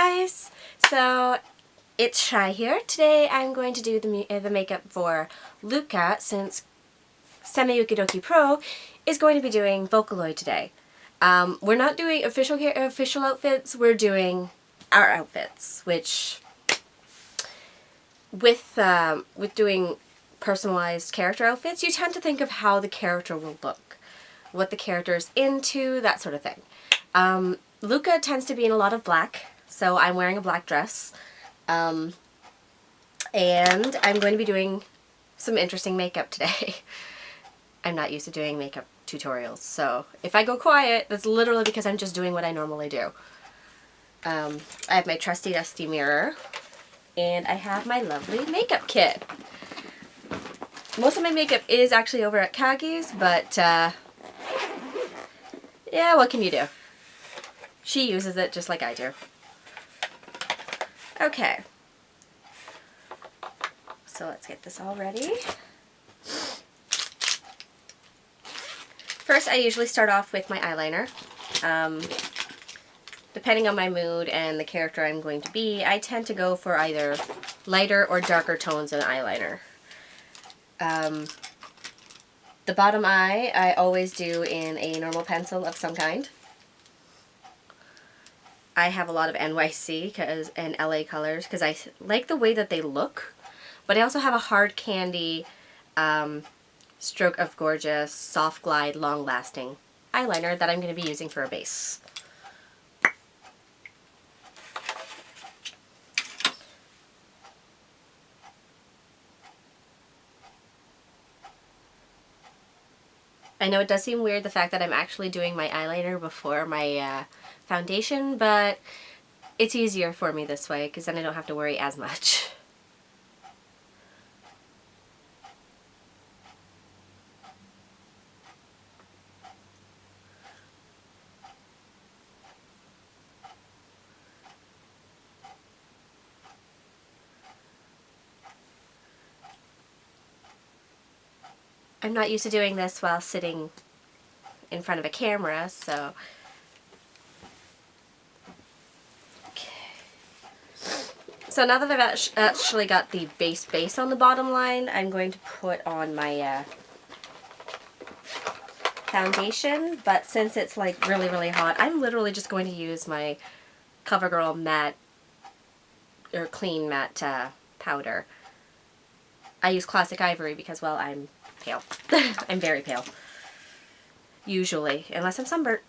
guys! So it's Schrei here. Today I'm going to do the makeup for Luca since Semi Yukidoki Pro is going to be doing Vocaloid today. We're not doing official outfits, we're doing our outfits, which with doing personalized character outfits, you tend to think of how the character will look, what the character is into, that sort of thing. Luca tends to be in a lot of black, so I'm wearing a black dress, and I'm going to be doing some interesting makeup today. I'm not used to doing makeup tutorials, so if I go quiet, that's literally because I'm just doing what I normally do. I have my trusty dusty mirror, and I have my lovely makeup kit. Most of my makeup is actually over at Kaggi's, but yeah, what can you do? She uses it just like I do. Okay. So let's get this all ready. First, I usually start off with my eyeliner. Depending on my mood and the character I'm going to be, I tend to go for either lighter or darker tones in eyeliner. The bottom eye, I always do in a normal pencil of some kind. I have a lot of NYC and LA colors because I like the way that they look, but I also have a hard candy, stroke of gorgeous, soft glide, long lasting eyeliner that I'm going to be using for a base. I know it does seem weird the fact that I'm actually doing my eyeliner before my foundation, but it's easier for me this way because then I don't have to worry as much. I'm not used to doing this while sitting in front of a camera, so... So now that I've actually got the base on the bottom line, I'm going to put on my foundation, but since it's like really hot, I'm literally just going to use my CoverGirl matte, or clean matte powder. I use Classic Ivory because, well, I'm pale. I'm very pale. Usually, unless I'm sunburnt.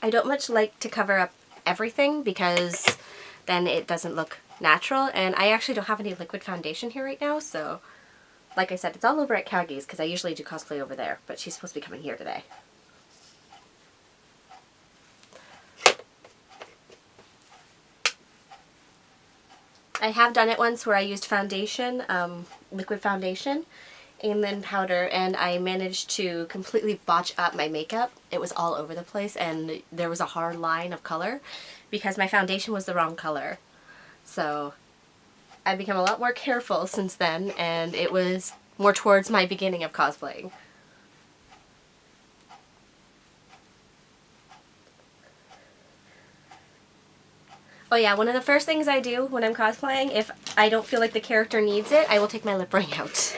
I don't much like to cover up everything because then it doesn't look natural, and I actually don't have any liquid foundation here right now, so like I said, it's all over at Kaggi's because I usually do cosplay over there, but she's supposed to be coming here today. I have done it once where I used foundation, liquid foundation, and then powder, and I managed to completely botch up my makeup. It was all over the place, and there was a hard line of color because my foundation was the wrong color. So I've become a lot more careful since then, and it was more towards my beginning of cosplaying. Oh yeah, one of the first things I do when I'm cosplaying, if I don't feel like the character needs it, I will take my lip ring out.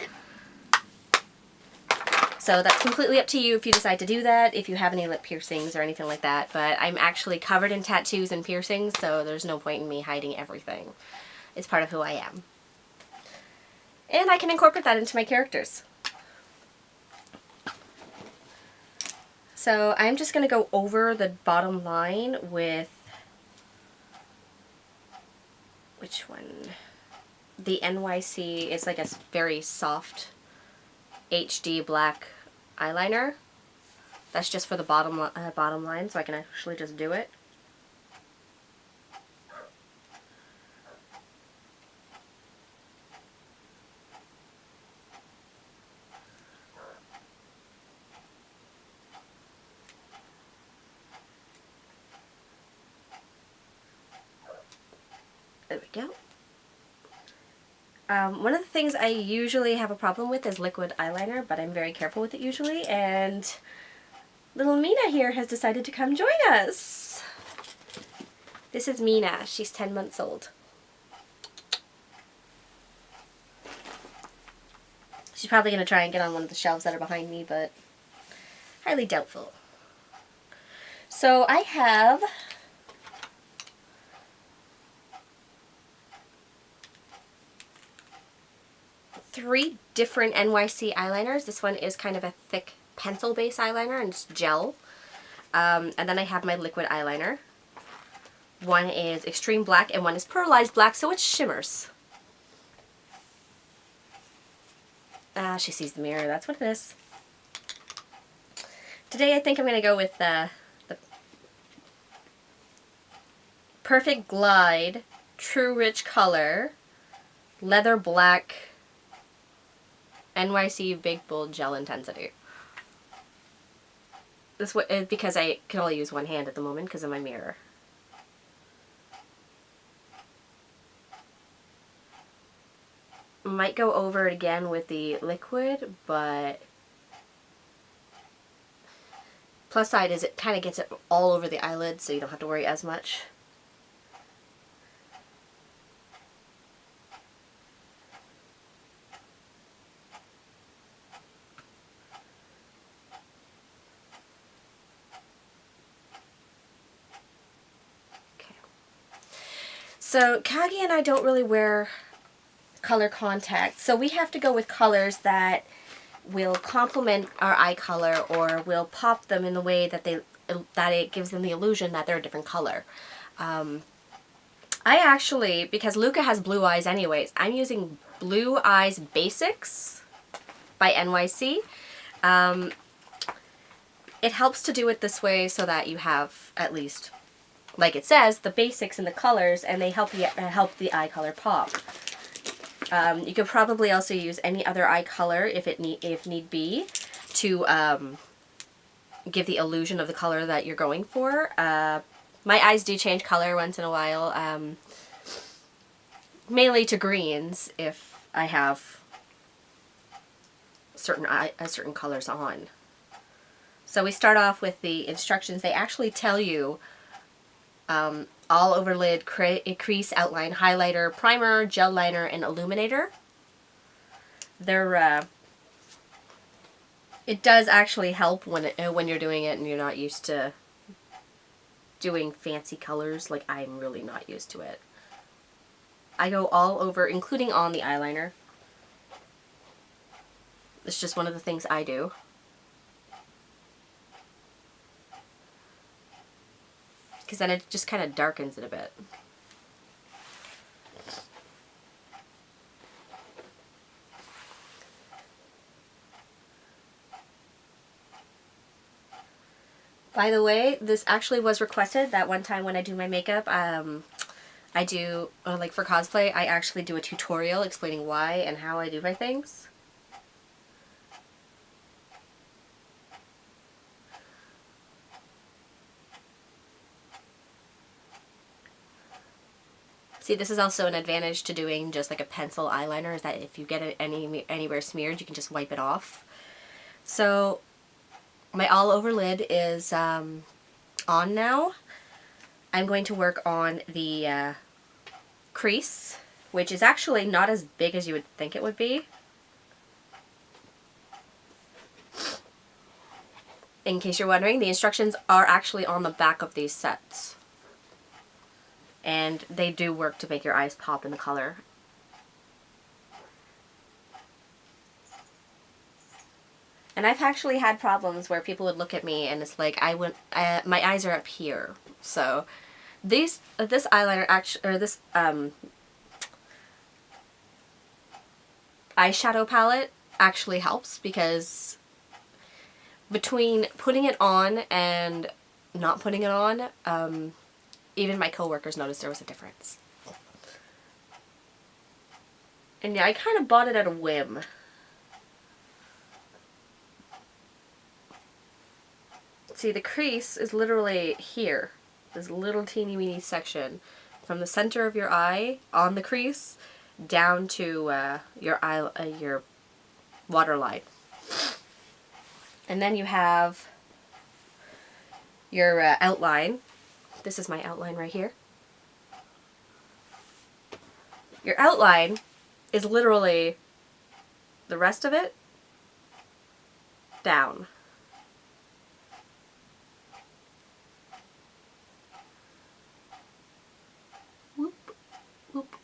So that's completely up to you if you decide to do that, if you have any lip piercings or anything like that, but I'm actually covered in tattoos and piercings, so there's no point in me hiding everything. It's part of who I am. And I can incorporate that into my characters. So I'm just going to go over the bottom line with, which one? The NYC is like a very soft HD black eyeliner. That's just for the bottom line, so I can actually just do it. There we go. One of the things I usually have a problem with is liquid eyeliner, but I'm very careful with it usually, and little Mina here has decided to come join us. This is Mina. She's 10 months old. She's probably going to try and get on one of the shelves that are behind me, but highly doubtful. So I have three different NYC eyeliners. This one is kind of a thick pencil-based eyeliner, and it's gel. And then I have my liquid eyeliner. One is extreme black, and one is pearlized black, so it shimmers. Ah, she sees the mirror. That's what it is. Today I think I'm going to go with the Perfect Glide True Rich Color Leather Black NYC Big Bold Gel Intensity. This is because I can only use one hand at the moment because of my mirror. Might go over it again with the liquid, but plus side is it kind of gets it all over the eyelid, so you don't have to worry as much. Okay. So Kaggi and I don't really wear color contact, so we have to go with colors that will complement our eye color or will pop them in the way that it gives them the illusion that they're a different color. I actually, because Luca has blue eyes anyways, I'm using Blue Eyes Basics by NYC. It helps to do it this way so that you have, at least, like it says, the basics and the colors, and they help the eye color pop. You could probably also use any other eye color if need be to give the illusion of the color that you're going for. My eyes do change color once in a while, mainly to greens if I have certain colors on. So we start off with the instructions. They actually tell you all over lid, crease, outline, highlighter, primer, gel liner, and illuminator. It does actually help when you're doing it and you're not used to doing fancy colors. Like, I'm really not used to it. I go all over, including on the eyeliner. It's just one of the things I do. Because then it just kind of darkens it a bit. By the way, this actually was requested that one time when I do my makeup. I do, like for cosplay, I actually do a tutorial explaining why and how I do my things. See, this is also an advantage to doing just like a pencil eyeliner, is that if you get it anywhere smeared, you can just wipe it off. So my all over lid is on now. I'm going to work on the crease, which is actually not as big as you would think it would be. In case you're wondering, the instructions are actually on the back of these sets. And they do work to make your eyes pop in the color. And I've actually had problems where people would look at me and it's like my eyes are up here. So this eyeliner this eyeshadow palette actually helps, because between putting it on and not putting it on, even my coworkers noticed there was a difference. And yeah, I kind of bought it at a whim. See, the crease is literally here. This little teeny weeny section. from the center of your eye on the crease down to your waterline. And then you have your outline. This is my outline right here. Your outline is literally the rest of it down. Whoop, whoop.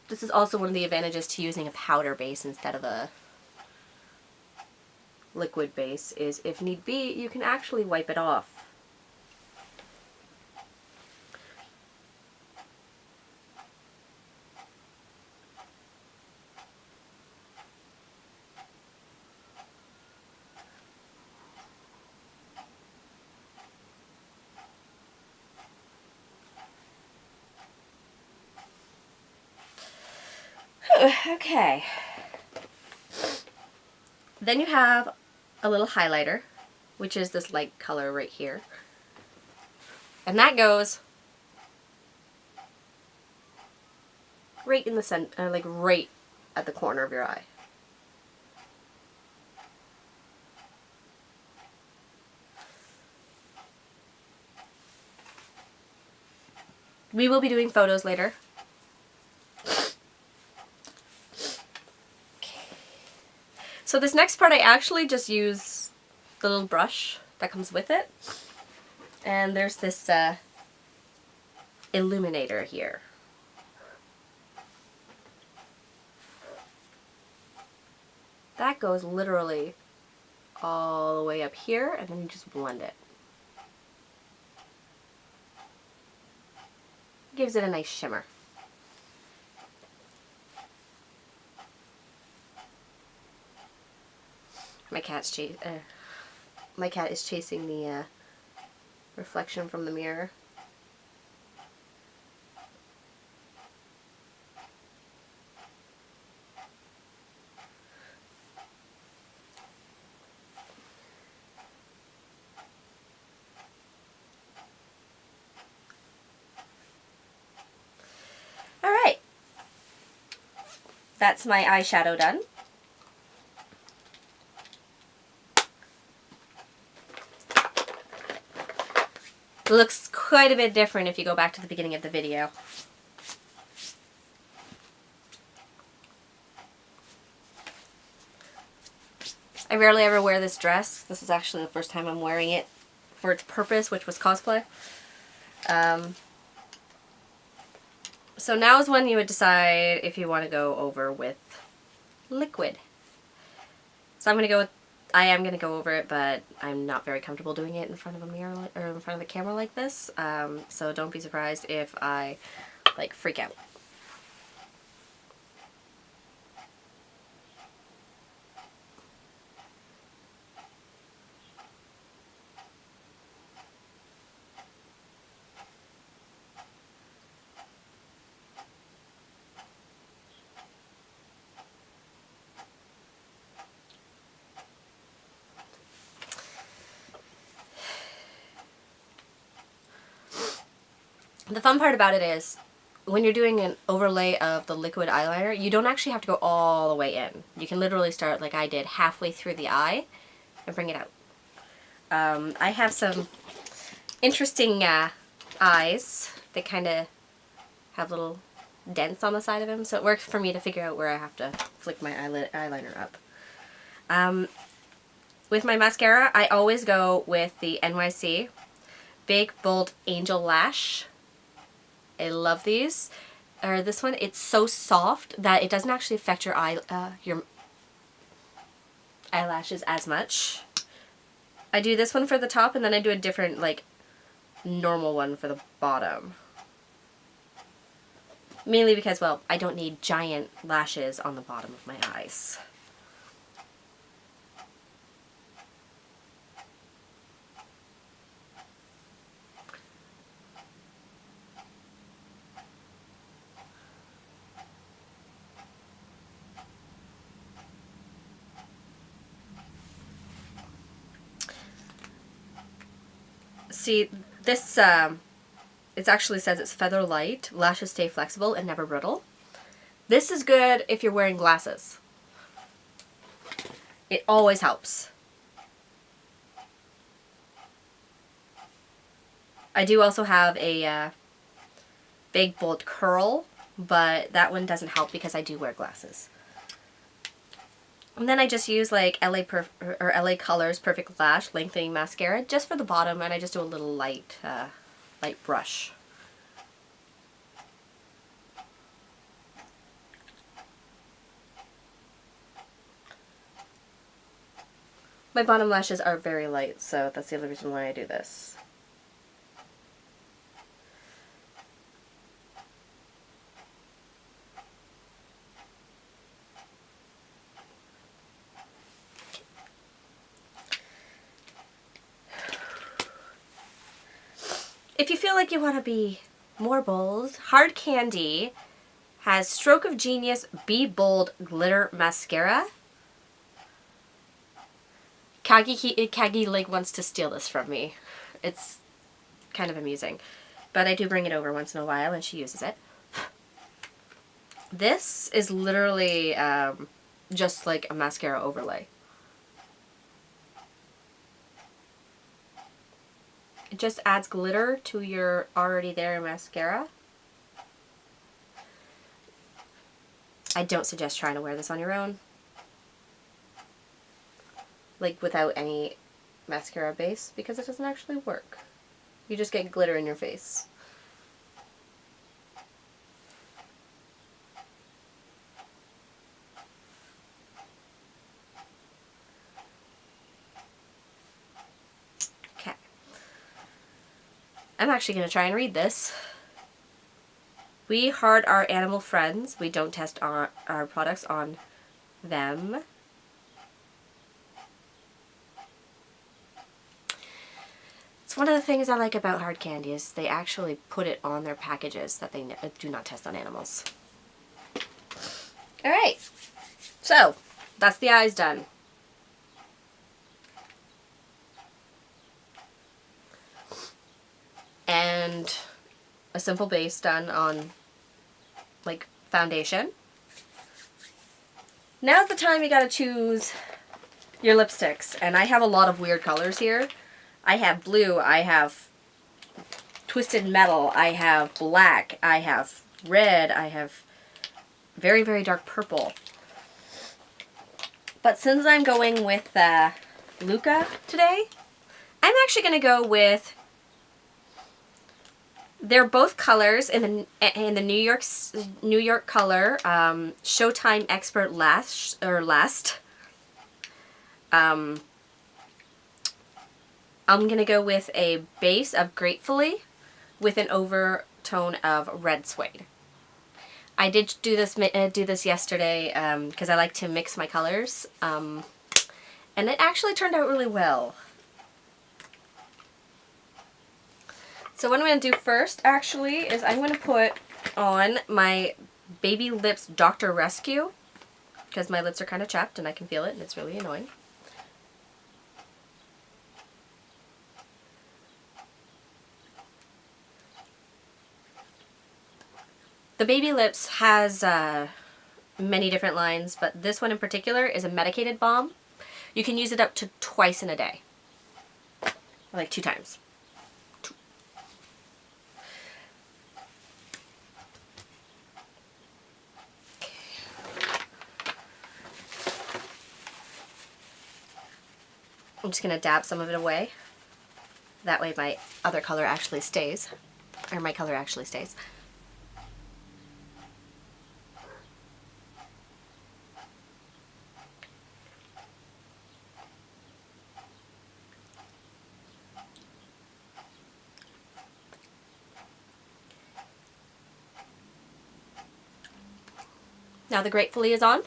This is also one of the advantages to using a powder base instead of a liquid base, is if need be, you can actually wipe it off. Okay. Then you have a little highlighter, which is this light color right here. And that goes right in the center, like right at the corner of your eye. We will be doing photos later. So this next part I actually just use the little brush that comes with it. And there's this illuminator here. That goes literally all the way up here, and then you just blend it. Gives it a nice shimmer. My cat is chasing the reflection from the mirror. All right, that's my eyeshadow done. It looks quite a bit different if you go back to the beginning of the video. I rarely ever wear this dress. This is actually the first time I'm wearing it for its purpose, which was cosplay. So now is when you would decide if you want to go over with liquid. So I am going to go over it, but I'm not very comfortable doing it in front of a mirror or in front of the camera like this. So don't be surprised if I like freak out. The fun part about it is, when you're doing an overlay of the liquid eyeliner, you don't actually have to go all the way in. You can literally start, like I did, halfway through the eye and bring it out. I have some interesting eyes that kind of have little dents on the side of them, so it works for me to figure out where I have to flick my eyeliner up. With my mascara, I always go with the NYC Big Bold Angel Lash. I love these. Or this one, it's so soft that it doesn't actually affect your eyelashes as much. I do this one for the top, and then I do a different, like, normal one for the bottom. Mainly because, well, I don't need giant lashes on the bottom of my eyes. See, this, it actually says it's feather light, lashes stay flexible and never brittle. This is good if you're wearing glasses. It always helps. I do also have a big bold curl, but that one doesn't help because I do wear glasses. And then I just use like LA Colors Perfect Lash Lengthening Mascara just for the bottom, and I just do a little light brush. My bottom lashes are very light, so that's the other reason why I do this. If you feel like you want to be more bold, Hard Candy has Stroke of Genius Be Bold Glitter Mascara. Kaggi like wants to steal this from me. It's kind of amusing. But I do bring it over once in a while and she uses it. This is literally just like a mascara overlay. It just adds glitter to your already there mascara. I don't suggest trying to wear this on your own. Like without any mascara base, because it doesn't actually work. You just get glitter in your face. Okay. I'm actually going to try and read this. We heart our animal friends. We don't test our products on them. It's one of the things I like about Hard Candy is they actually put it on their packages that they do not test on animals. Alright, so that's the eyes done. And a simple base done on like foundation. Now's the time you gotta choose your lipsticks, and I have a lot of weird colors here. I have blue, I have twisted metal, I have black, I have red, I have very, very dark purple. But since I'm going with Luca today, I'm actually going to go with, they're both colors in the New York color, Showtime Expert Last. I'm going to go with a base of Gratefully with an overtone of Red Suede. I did do this yesterday because I like to mix my colors, and it actually turned out really well. So what I'm going to do first actually is I'm going to put on my Baby Lips Dr. Rescue because my lips are kind of chapped and I can feel it and it's really annoying. The Baby Lips has many different lines, but this one in particular is a medicated balm. You can use it up to twice in a day. Like 2 times. I'm just going to dab some of it away. That way my other color actually stays. Or my color actually stays. Now the Gratefully is on.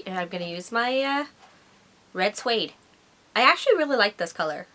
And I'm gonna use my Red Suede. I actually really like this color.